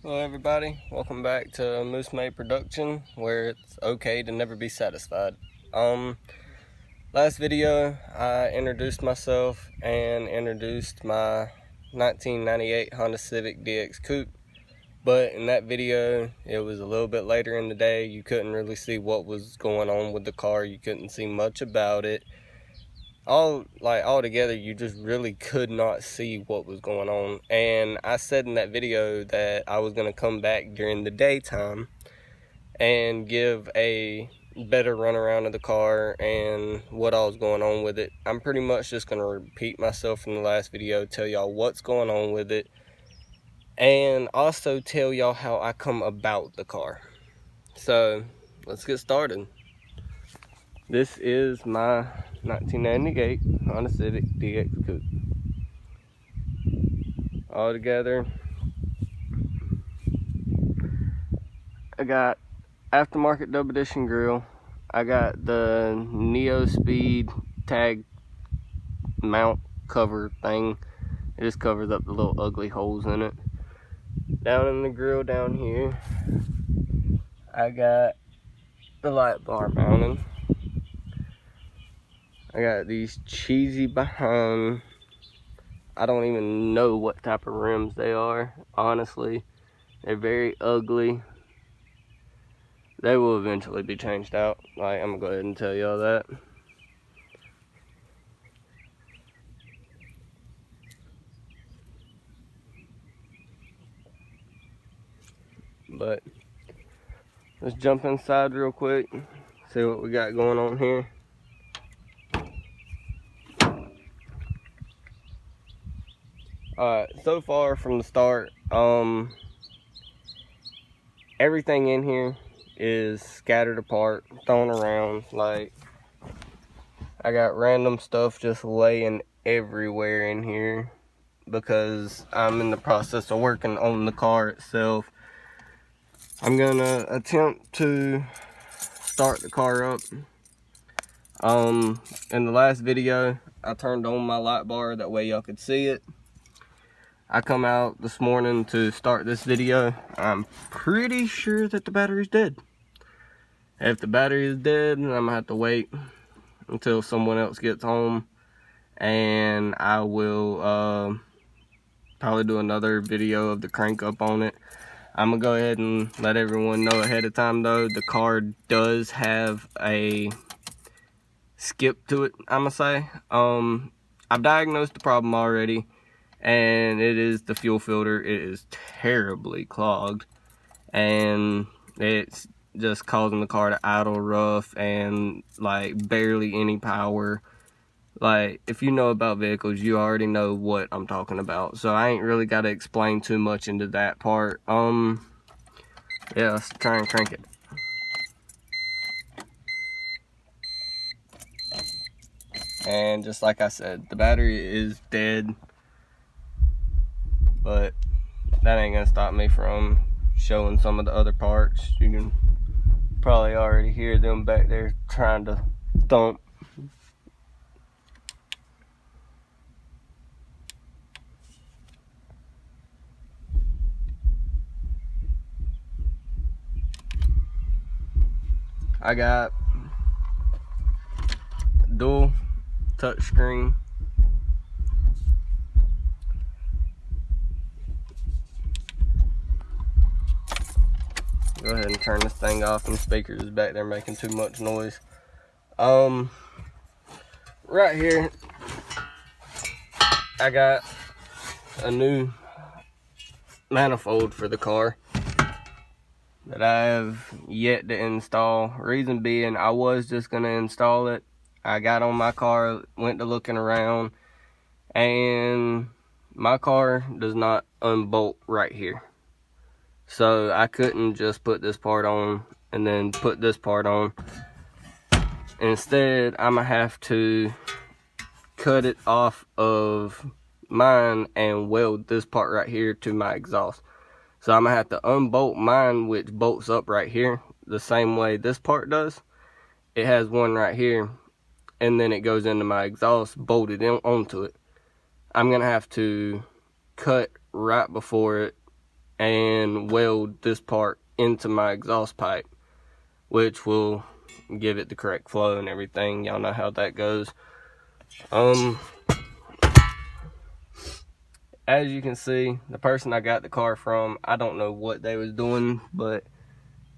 Hello everybody, welcome back to Moose Made Production, where it's okay to never be satisfied. Last video I introduced myself and introduced my 1998 Honda Civic DX Coupe, but in that video it was a little bit later in the day. You couldn't really see what was going on with the car, you couldn't see much about it. All together, you just really could not see what was going on. And I said in that video that I was going to come back during the daytime and give a better run around of the car and what all was going on with it. I'm pretty much just going to repeat myself from the last video, tell y'all what's going on with it, and also tell y'all how I come about the car. So let's get started. This is my 1998 Honda Civic DX Coupe. All together, I got aftermarket double edition grill. I got the Neo Speed tag mount cover thing. It just covers up the little ugly holes in it. Down in the grill down here, I got the light bar mounted. I got these cheesy behind, I don't even know what type of rims they are, honestly. They're very ugly. They will eventually be changed out. I'm gonna go ahead and tell y'all that. But let's jump inside real quick, see what we got going on here. Alright, so far from the start, everything in here is scattered apart, thrown around. Like, I got random stuff just laying everywhere in here because I'm in the process of working on the car itself. I'm gonna attempt to start the car up. In the last video, I turned on my light bar, that way y'all could see it. I come out this morning to start this video. I'm pretty sure that the battery's dead. If the battery is dead, then I'm gonna have to wait until someone else gets home, and I will probably do another video of the crank up on it. I'm gonna go ahead and let everyone know ahead of time though, the car does have a skip to it, I'm gonna say. I've diagnosed the problem already, and it is the fuel filter. It is terribly clogged, and it's just causing the car to idle rough and like barely any power. Like, if you know about vehicles, you already know what I'm talking about, so I ain't really got to explain too much into that part. Yeah, let's try and crank it. And just like I said, the battery is dead, but that ain't gonna stop me from showing some of the other parts. You can probably already hear them back there trying to thump. I got dual touchscreen. Go ahead and turn this thing off. The speakers is back there making too much noise. Right here, I got a new manifold for the car that I have yet to install. Reason being, I was just gonna install it. I got on my car, went to looking around, and my car does not unbolt right here. So I couldn't just put this part on and then put this part on. Instead, I'm gonna have to cut it off of mine and weld this part right here to my exhaust. So I'm gonna have to unbolt mine, which bolts up right here the same way this part does. It has one right here, and then it goes into my exhaust bolted onto it. I'm gonna have to cut right before it and weld this part into my exhaust pipe, which will give it the correct flow and everything. Y'all know how that goes. As you can see, the person I got the car from, I don't know what they was doing, but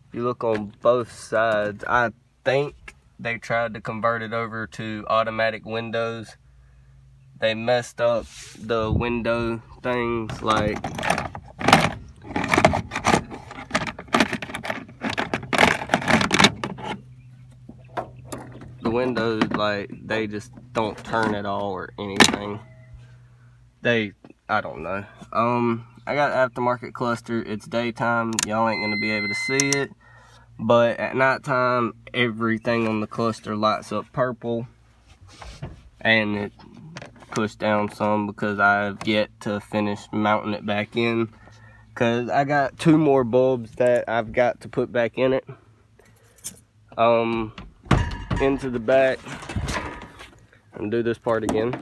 if you look on both sides, I think they tried to convert it over to automatic windows. They messed up the window things, like the windows, like they just don't turn at all or anything. I don't know. I got aftermarket cluster. It's daytime, y'all ain't gonna be able to see it, but at nighttime everything on the cluster lights up purple, and it pushed down some because I've yet to finish mounting it back in, because I got 2 more bulbs that I've got to put back in it. Into the back, and do this part again.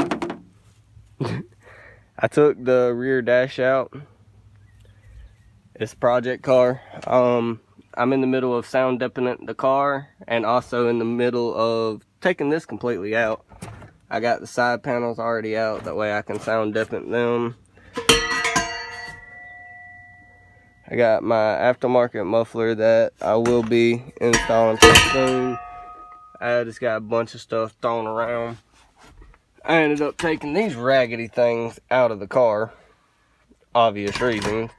I took the rear dash out. It's a project car. I'm in the middle of sound deadening the car, and also in the middle of taking this completely out. I got the side panels already out, that way I can sound deaden them. I got my aftermarket muffler that I will be installing pretty soon. I just got a bunch of stuff thrown around. I ended up taking these raggedy things out of the car, obvious reasons.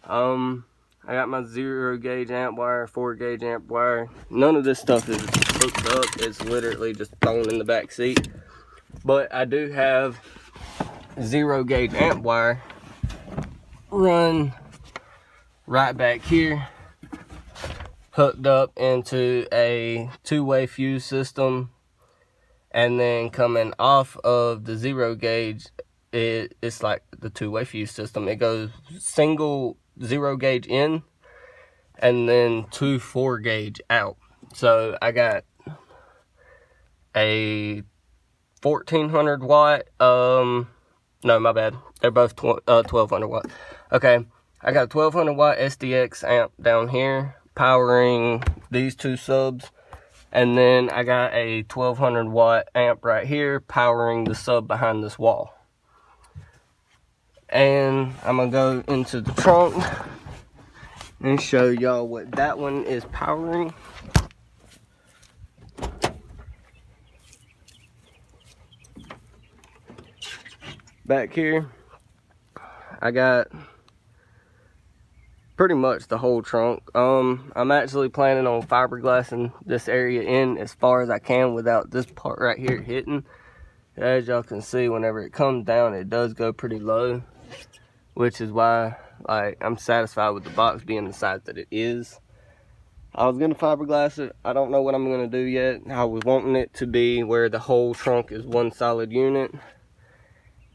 I got my 0 gauge amp wire, 4 gauge amp wire. None of this stuff is hooked up. It's literally just thrown in the back seat. But I do have 0 gauge amp wire run right back here, hooked up into a 2-way fuse system, and then coming off of the 0 gauge, it's like the 2-way fuse system. It goes single 0 gauge in, and then 2 4 gauge out. So I got a 1400 watt, no, my bad, they're both 1200 watt. Okay, I got a 1200 watt SDX amp down here powering these 2 subs, and then I got a 1200 watt amp right here powering the sub behind this wall. And I'm gonna go into the trunk and show y'all what that one is powering. Back here, I got pretty much the whole trunk. I'm actually planning on fiberglassing this area in as far as I can without this part right here hitting. As y'all can see, whenever it comes down, it does go pretty low, which is why, like, I'm satisfied with the box being the size that it is. I was gonna fiberglass it. I don't know what I'm gonna do yet. I was wanting it to be where the whole trunk is one solid unit.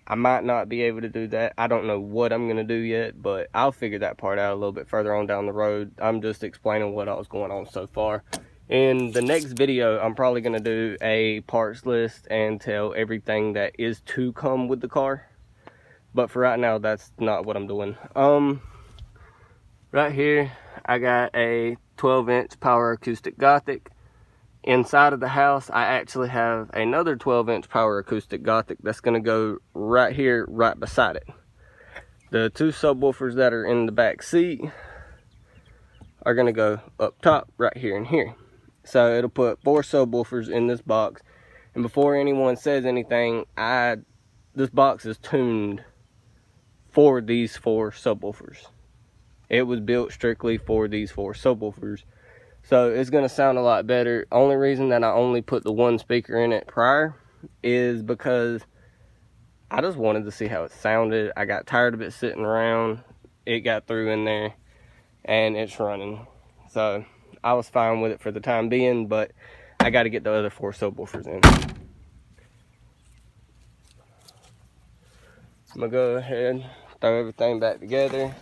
I might not be able to do that. I don't know what I'm gonna do yet, but I'll figure that part out a little bit further on down the road. I'm just explaining what else going on so far. In the next video, I'm probably gonna do a parts list and tell everything that is to come with the car. But for right now, that's not what I'm doing. Right here, I got a 12-inch Power Acoustic Gothic. Inside of the house, I actually have another 12-inch Power Acoustic Gothic that's going to go right here, right beside it. The 2 subwoofers that are in the back seat are going to go up top, right here and here. So it'll put 4 subwoofers in this box. And before anyone says anything, this box is tuned for these 4 subwoofers. It was built strictly for these 4 subwoofers. So it's going to sound a lot better. Only reason that I only put the 1 speaker in it prior is because I just wanted to see how it sounded. I got tired of it sitting around. It got through in there and it's running. So I was fine with it for the time being, but I got to get the other 4 subwoofers in. I'm going to go ahead, throw everything back together,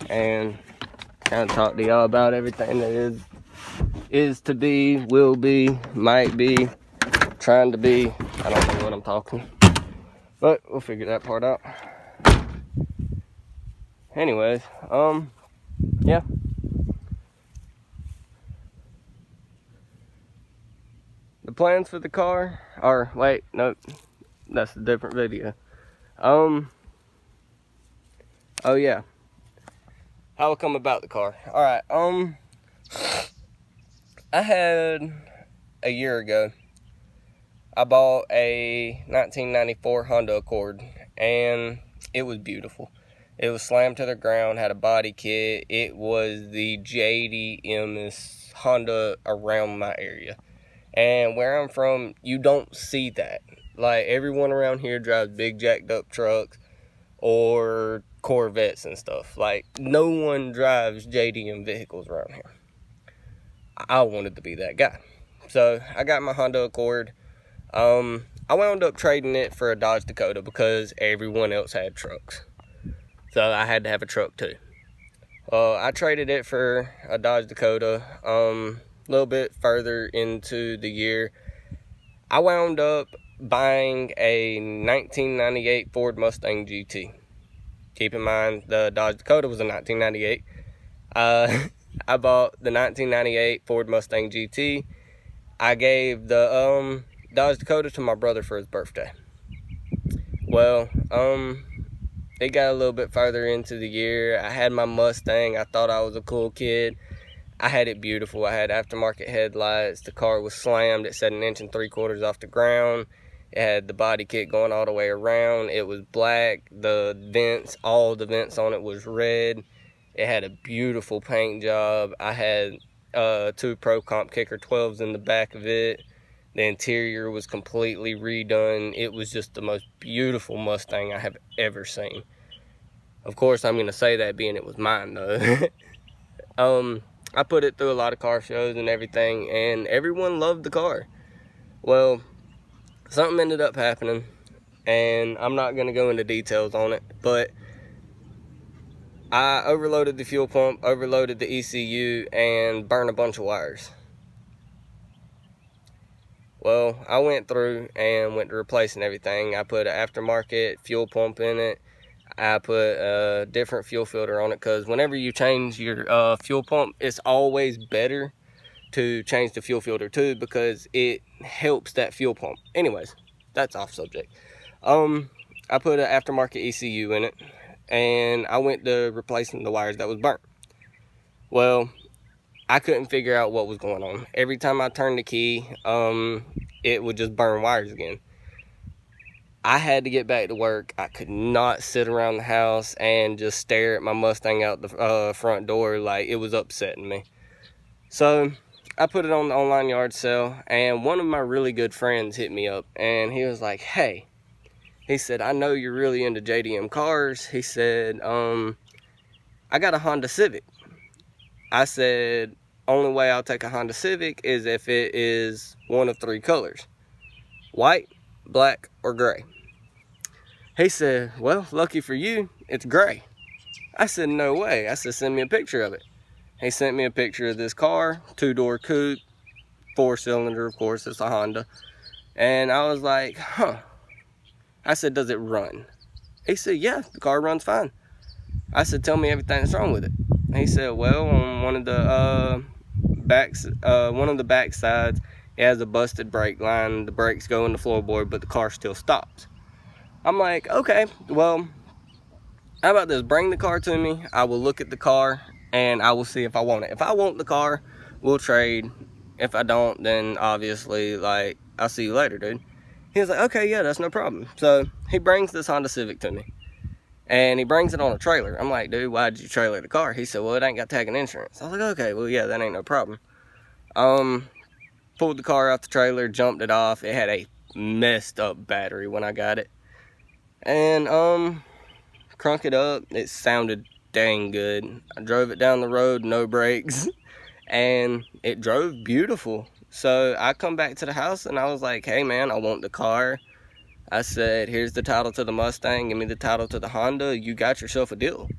and kind of talk to y'all about everything that is to be, will be, might be, trying to be. I don't know what I'm talking, but we'll figure that part out. anyways, yeah. The plans for the car are, wait, nope, that's a different video. Oh yeah, how it come about the car. Alright, I had, a year ago, I bought a 1994 Honda Accord, and it was beautiful. It was slammed to the ground, had a body kit. It was the JDMest Honda around my area. And where I'm from, you don't see that. Like, everyone around here drives big jacked up trucks or Corvettes and stuff. Like, no one drives JDM vehicles around here. I wanted to be that guy. So, I got my Honda Accord. I wound up trading it for a Dodge Dakota because everyone else had trucks. So, I had to have a truck too. I traded it for a Dodge Dakota. A little bit further into the year, I wound up buying a 1998 Ford Mustang GT. Keep in mind, the Dodge Dakota was a 1998. I bought the 1998 Ford Mustang GT. I gave the Dodge Dakota to my brother for his birthday. Well, it got a little bit further into the year. I had my Mustang. I thought I was a cool kid. I had it beautiful. I had aftermarket headlights. The car was slammed. It said 1 3/4 inches off the ground. It had the body kit going all the way around. It was black. The vents, all the vents on it was red. It had a beautiful paint job. I had 2 Pro Comp Kicker 12s in the back of it. The interior was completely redone. It was just the most beautiful Mustang I have ever seen. Of course, I'm going to say that being it was mine, though. I put it through a lot of car shows and everything, and everyone loved the car. Well, something ended up happening, and I'm not going to go into details on it, but I overloaded the fuel pump, overloaded the ECU, and burned a bunch of wires. Well, I went through and went to replacing everything. I put an aftermarket fuel pump in it. I put a different fuel filter on it, because whenever you change your fuel pump, it's always better to change the fuel filter too, because it helps that fuel pump. Anyways, that's off subject. I put an aftermarket ECU in it, and I went to replacing the wires that was burnt. Well, I couldn't figure out what was going on. Every time I turned the key, it would just burn wires again. I had to get back to work. I could not sit around the house and just stare at my Mustang out the front door. Like, it was upsetting me. So I put it on the online yard sale, and one of my really good friends hit me up, and he was like, hey, he said, I know you're really into JDM cars. He said, I got a Honda Civic. I said, only way I'll take a Honda Civic is if it is one of 3 colors: white, black, or gray. He said, well, lucky for you, it's gray. I said, no way. I said, send me a picture of it. He sent me a picture of this car, 2-door coupe, 4-cylinder, of course, it's a Honda. And I was like, huh. I said, does it run? He said, yeah, the car runs fine. I said, tell me everything that's wrong with it. He said, well, on one of the back sides, it has a busted brake line. The brakes go in the floorboard, but the car still stops. I'm like, okay, well, how about this? Bring the car to me. I will look at the car, and I will see if I want it. If I want the car, we'll trade. If I don't, then obviously, like, I'll see you later, dude. He was like, okay, yeah, that's no problem. So he brings this Honda Civic to me, and he brings it on a trailer. I'm like, dude, why did you trailer the car? He said, well, it ain't got tag and insurance. I was like, okay, well, yeah, that ain't no problem. Pulled the car off the trailer, jumped it off. It had a messed up battery when I got it. And, crunk it up. It sounded dang good. I drove it down the road, no brakes, and it drove beautiful. So I come back to the house, and I was like, hey, man, I want the car. I said, here's the title to the Mustang. Give me the title to the Honda. You got yourself a deal.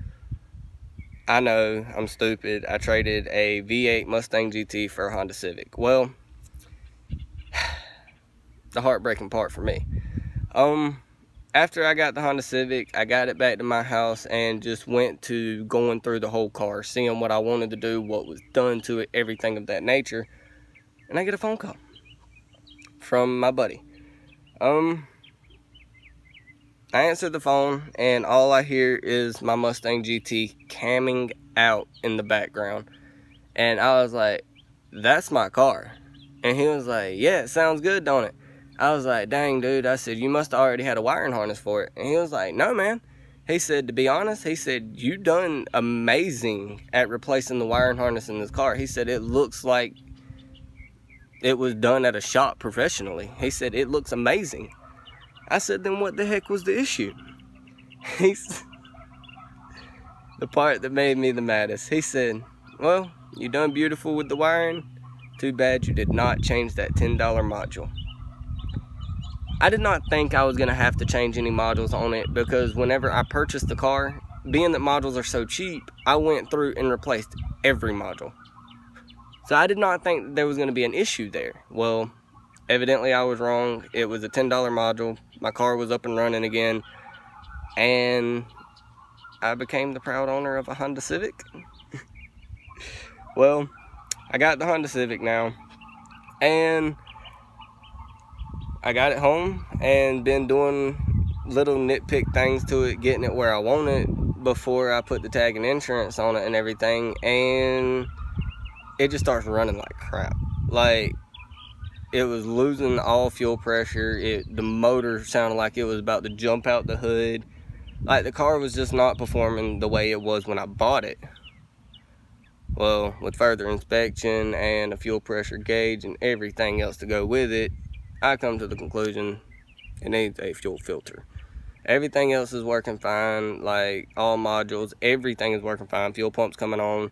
I know, I'm stupid. I traded a V8 Mustang GT for a Honda Civic. Well, the heartbreaking part for me. after I got the Honda Civic, I got it back to my house and just went to going through the whole car, seeing what I wanted to do, what was done to it, everything of that nature. And I get a phone call from my buddy. I answered the phone, and all I hear is my Mustang GT camming out in the background. And I was like, that's my car. And he was like, yeah, it sounds good, don't it? I was like, dang, dude. I said, you must have already had a wiring harness for it. And he was like, no, man. He said, to be honest, he said, you done amazing at replacing the wiring harness in this car. He said, it looks like it was done at a shop professionally. He said, it looks amazing. I said, then what the heck was the issue? The part that made me the maddest. He said, well, you done beautiful with the wiring. Too bad you did not change that $10 module. I did not think I was going to have to change any modules on it, because whenever I purchased the car, being that modules are so cheap, I went through and replaced every module. So I did not think there was going to be an issue there. Well, evidently I was wrong. It was a $10 module. My car was up and running again, and I became the proud owner of a Honda Civic. Well, I got the Honda Civic now, and I got it home and been doing little nitpick things to it, getting it where I want it before I put the tag and insurance on it and everything, and it just starts running like crap. Like, it was losing all fuel pressure. The motor sounded like it was about to jump out the hood. Like, the car was just not performing the way it was when I bought it. Well, with further inspection and a fuel pressure gauge and everything else to go with it, I come to the conclusion it needs a fuel filter. Everything else is working fine, like all modules, everything is working fine. Fuel pump's coming on,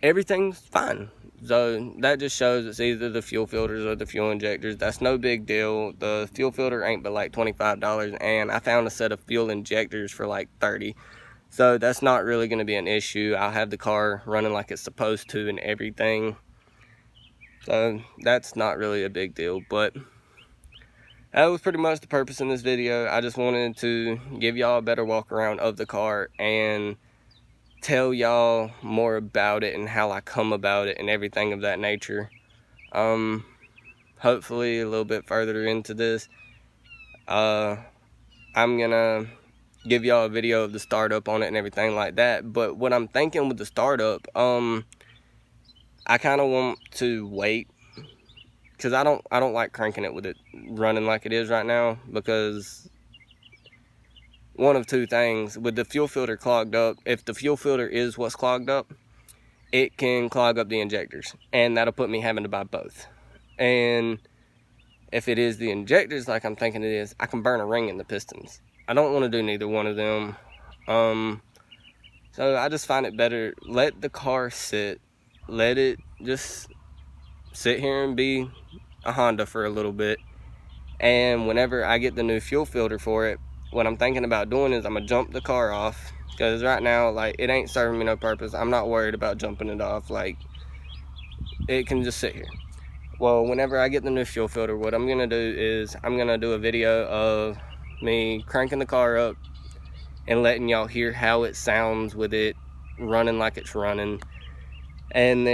everything's fine. So that just shows it's either the fuel filters or the fuel injectors. That's no big deal. The fuel filter ain't but like $25, and I found a set of fuel injectors for like $30. So that's not really going to be an issue. I'll have the car running like it's supposed to and everything. So that's not really a big deal. But that was pretty much the purpose in this video. I just wanted to give y'all a better walk around of the car and tell y'all more about it and how I come about it and everything of that nature. Hopefully a little bit further into this, I'm gonna give y'all a video of the startup on it and everything like that. But what I'm thinking with the startup, I kind of want to wait, because I don't like cranking it with it running like it is right now, because one of two things. With the fuel filter clogged up, if the fuel filter is what's clogged up, it can clog up the injectors, and that'll put me having to buy both. And if it is the injectors like I'm thinking it is, I can burn a ring in the pistons. I don't want to do neither one of them. So I just find it better, let the car sit, let it just sit here and be a Honda for a little bit. And whenever I get the new fuel filter for it, what I'm thinking about doing is I'm gonna jump the car off, because right now, like, it ain't serving me no purpose. I'm not worried about jumping it off. Like, it can just sit here. Well, whenever I get the new fuel filter, what I'm gonna do is I'm gonna do a video of me cranking the car up and letting y'all hear how it sounds with it running like it's running. And then